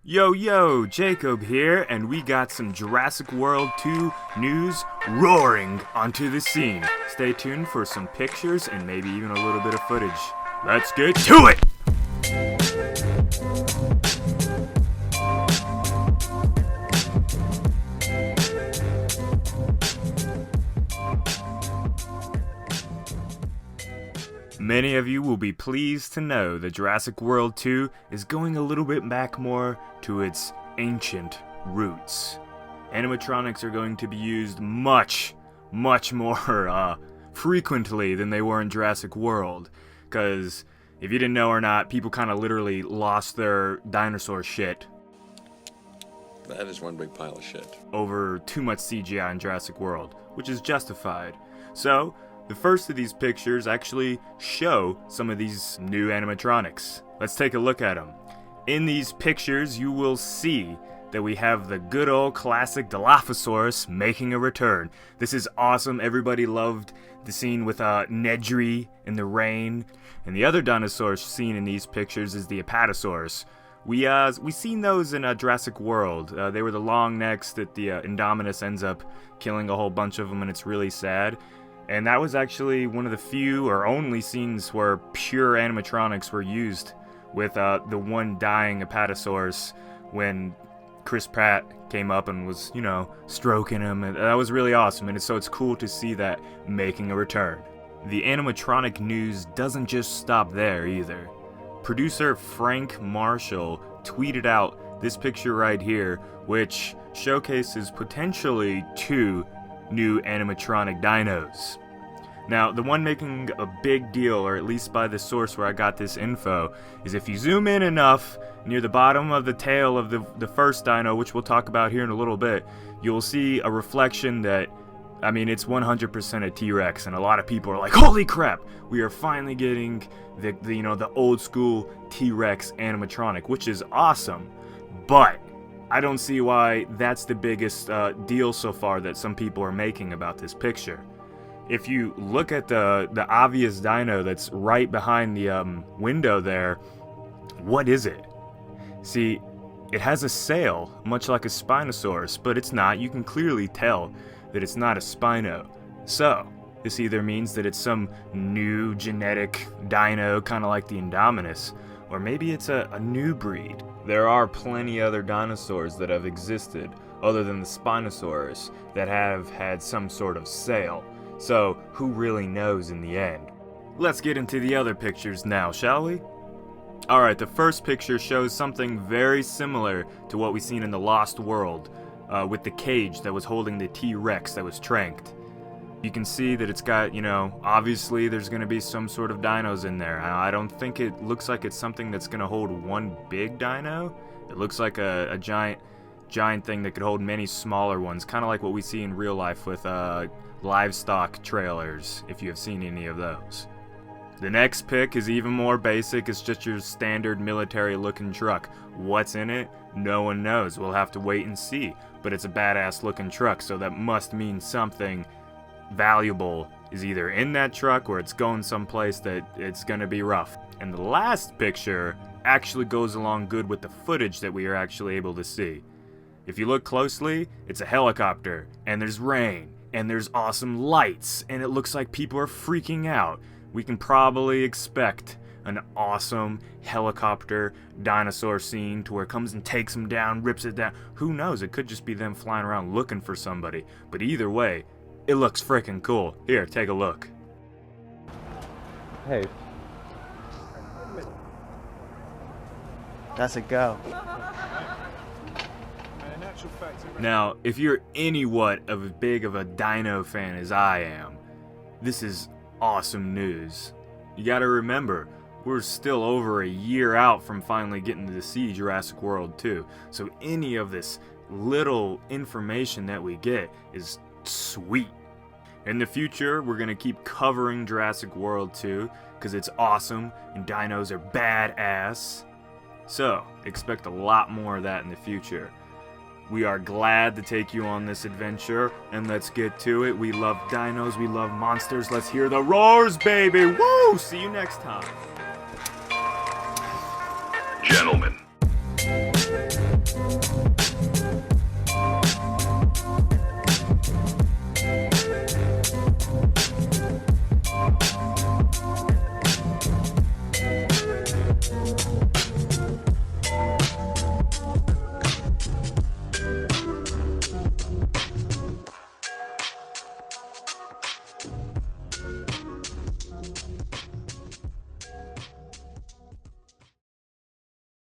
Yo, Jacob here, and we got some Jurassic World 2 news roaring onto the scene. Stay tuned for some pictures and maybe even a little bit of footage. Let's get to it! Many of you will be pleased to know that Jurassic World 2 is going a little bit back more to its ancient roots. Animatronics are going to be used much more frequently than they were in Jurassic World. Because if you didn't know or not, people kind of literally lost their dinosaur shit. That is one big pile of shit. Over too much CGI in Jurassic World, which is justified. So, the first of these pictures actually show some of these new animatronics. Let's take a look at them. In these pictures, you will see that we have the good old classic Dilophosaurus making a return. This is awesome. Everybody loved the scene with Nedry in the rain. And the other dinosaur seen in these pictures is the Apatosaurus. We seen those in Jurassic World. They were the long necks that the Indominus ends up killing a whole bunch of them, and it's really sad. And that was actually one of the few or only scenes where pure animatronics were used, with the one dying Apatosaurus when Chris Pratt came up and was, stroking him. And that was really awesome, and so it's cool to see that making a return. The animatronic news doesn't just stop there either. Producer Frank Marshall tweeted out this picture right here, which showcases potentially two new animatronic dinos. Now, the one making a big deal, or at least by the source where I got this info, is if you zoom in enough near the bottom of the tail of the first dino, which we'll talk about here in a little bit, you'll see a reflection that, it's 100% a T-Rex, and a lot of people are like, holy crap, we are finally getting the old school T-Rex animatronic, which is awesome. But I don't see why that's the biggest deal so far that some people are making about this picture. If you look at the obvious dino that's right behind the window there, what is it? See, it has a sail, much like a Spinosaurus, but it's not. You can clearly tell that it's not a Spino. So, this either means that it's some new genetic dino, kind of like the Indominus, or maybe it's a new breed. There are plenty other dinosaurs that have existed, other than the Spinosaurus, that have had some sort of sail. So, who really knows in the end? Let's get into the other pictures now, shall we? Alright, the first picture shows something very similar to what we seen in the Lost World, with the cage that was holding the T-Rex that was tranked. You can see that it's got, obviously there's going to be some sort of dinos in there. I don't think it looks like it's something that's going to hold one big dino. It looks like a giant thing that could hold many smaller ones, kind of like what we see in real life with livestock trailers, if you have seen any of those. The next pic is even more basic. It's just your standard military looking truck. What's in it? No one knows. We'll have to wait and see. But it's a badass looking truck, so that must mean something valuable is either in that truck or it's going someplace that it's gonna be rough. And the last picture actually goes along good with the footage that we are actually able to see. If you look closely, it's a helicopter, and there's rain, and there's awesome lights, and it looks like people are freaking out. We can probably expect an awesome helicopter dinosaur scene to where it comes and takes them down, rips it down. Who knows? It could just be them flying around looking for somebody. But either way, it looks freaking cool. Here, take a look. Hey. That's a go. Now, if you're anywhat of as big of a dino fan as I am, this is awesome news. You gotta remember, we're still over a year out from finally getting to see Jurassic World 2. So any of this little information that we get is sweet. In the future, we're gonna keep covering Jurassic World 2 because it's awesome and dinos are badass. So, expect a lot more of that in the future. We are glad to take you on this adventure, and let's get to it. We love dinos, we love monsters. Let's hear the roars, baby! Woo! See you next time. Gentlemen,